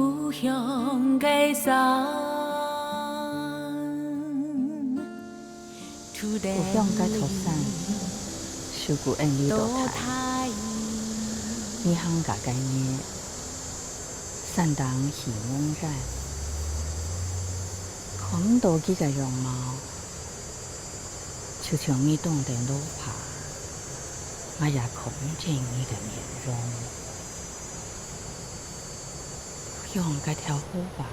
故乡的山，故乡嘅土山，受古恩里多台，你行家嘅呢，山当喜温然，看到佢嘅容貌，就像你懂得路爬，我也看见你嘅面容。用嗰條河吧，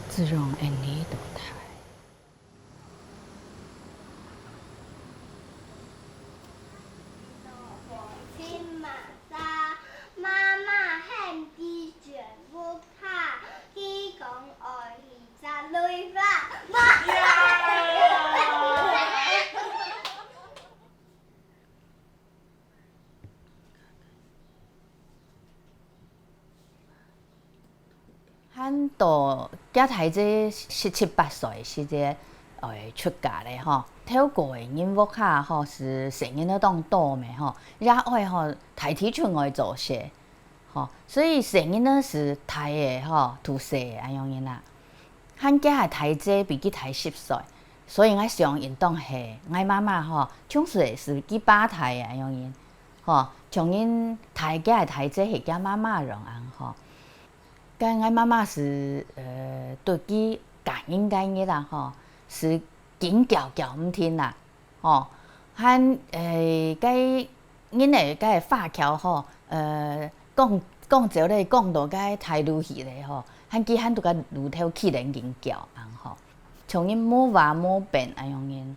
自容恩里多台。咱到家台这17、18岁时节，出嫁咧吼，透过的音乐卡吼是成日都当多的吼，也爱吼台提出来做些，吼，所以成日呢是台的吼土色安样样啦。咱家的台这比佢台10岁，所以我上运动系，我妈妈吼总是去把台的安样样，吼，从因台家的台这是家妈妈让安吼。跟我妈妈是对佢感应嘅啦吼，是紧叫唔听啦，吼，和cái因诶cái发条吼，讲少咧讲到cái台语去咧吼，和佢和都个路头起人紧叫安吼，从因冇话冇变安样因。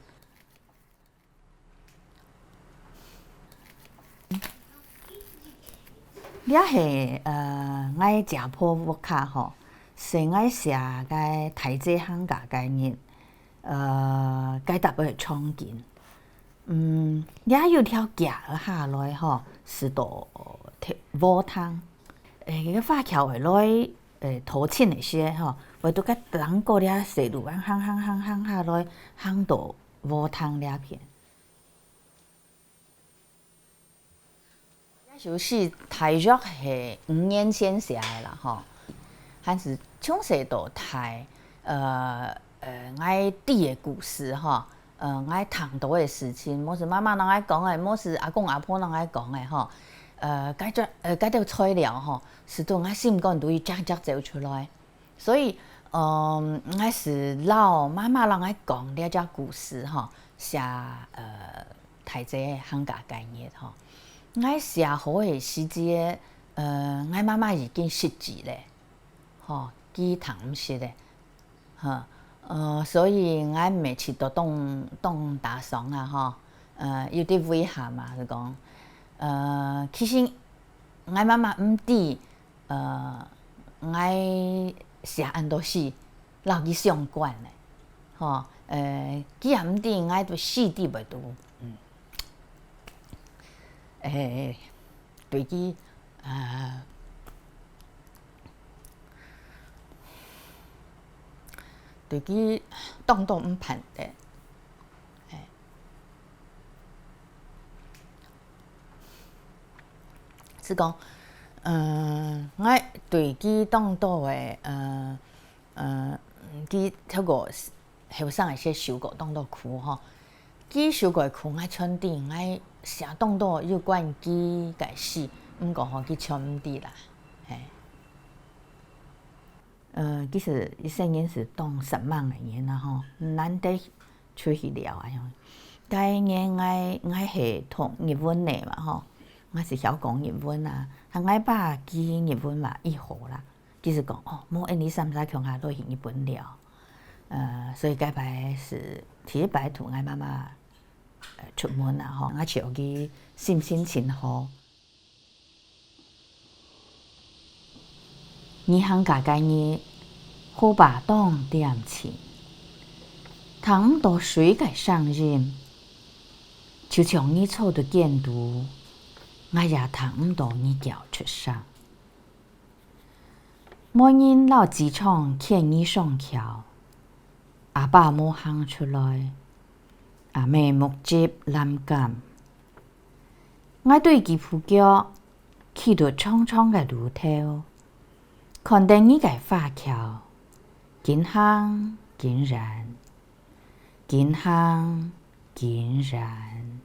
也是我食破屋卡吼，是我写个台这行家概念，该特别创建。也有条街下来吼，是到乌汤，个花桥下来，土青那些吼，为到个人过了细路，行下来，行到乌汤那片。就是台剧是5年前写的啦吼，还是从小到大，我弟的故事吼，我谈到的事情，莫是妈妈人爱讲的，莫是阿公阿婆人爱讲的吼，介条材料吼，是从我心肝里夹走出来，所以我是老妈妈人爱讲了只故事吼，写台这个客家概念吼。我写好的时节，我妈妈已经失智咧，吼，佢谈唔识咧，所以我每次都当打赏啊，吼，有啲危险嘛，是讲，其实我妈妈唔知，我写很多事，留佢相关咧，吼，佢也唔知我都死啲袂到。对佢对佢当唔判的，是讲，我对佢当的，佢透过后生的些受过当苦吼，佢受过苦，我村地我。写当多有关佢嘅事，毋过吼佢唱唔啲啦，其实一生人是当10万个人啦吼，难得出去了啊样。第年我系读日文的嘛吼，我是晓讲日文啊，我爸记日文嘛1好啦，其实讲冇印尼3歳強下都學日本了，所以嗰排是第一擺同我媽媽。出門啊！吼，我笑佢心情真好。你行家家日，好把當點錢，糖到水嘅上任，就像你抽的見度，我也糖到你腳出上。每人老機場牽你上橋，阿爸冇行出來。阿妹目接攬感，我對佢呼叫，企到蒼蒼嘅路頭，看到你个花桥，金香金然，金香金然。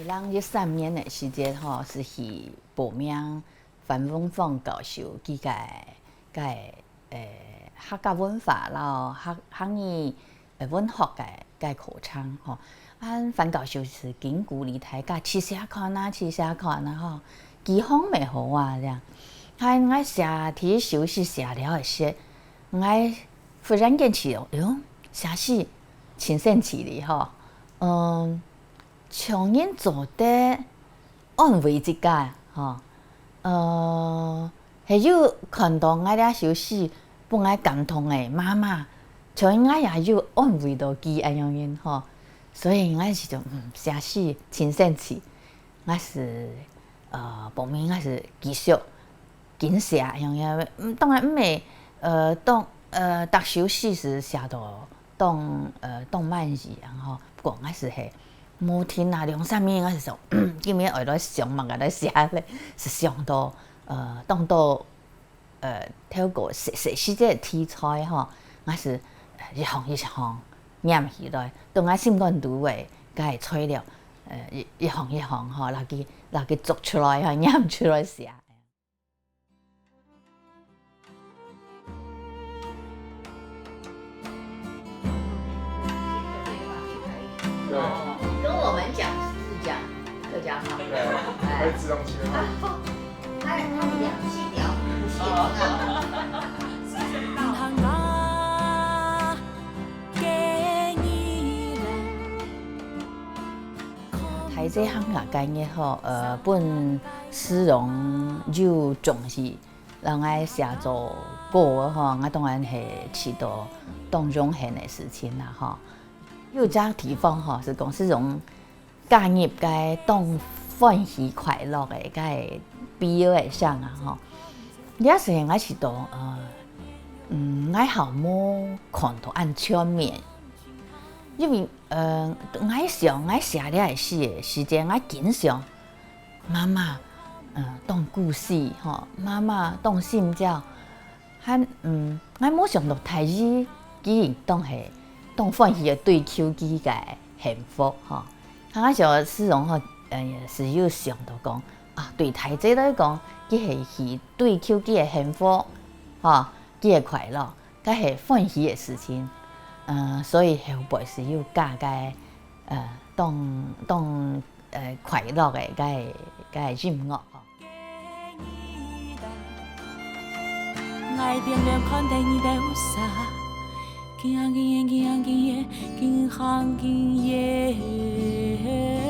2013年的时间吼，是去报名范文芳教授佢个客家文化咯，客语文学个课程吼。范教授是经鼓励大家试试看啊，试试看啊吼，技巧袂好啊这样。我写题休息写了一些，我忽然间起哦，写是真神奇的吼，像人做得安慰一下吼，还有看到我俩休息本来感动的妈妈，像我也有安慰到佢安样样吼。所以我是种写诗真神奇，我是报名我是继续紧写样样，当然唔系当读书时是写到当慢字然后，不过我是系无听啊2-3年我是说，今年学到上嘛个来写咧，是上到当到透过写这个题材吼，我是一项。念起来，当我心肝肚诶，甲会吹了，一行吼，来去做出来，哈，念出来写。对，跟我们讲是讲客家话，对，可以自动切换。它2气调不台这行业干业吼，本丝绒就重视，让我写作歌吼，我当然是起到当荣幸的事情啦吼。有只地方吼是讲丝绒家业该当欢喜快乐的，该必要的上啊吼。也是我是到我好冇看到按全面。因为我写了时间，我经常妈妈当故事吼，妈妈当心照，我冇想到台语竟然当欢喜的对口机个幸福吼。我想丝绒吼，是有想到讲啊，对台这来讲，佢是对口机的幸福吼，佢的快乐，佢系欢喜的事情。所以后辈是有教个当快乐的个音乐吼。爱点亮看待你的乌纱，金行金夜，金行金夜。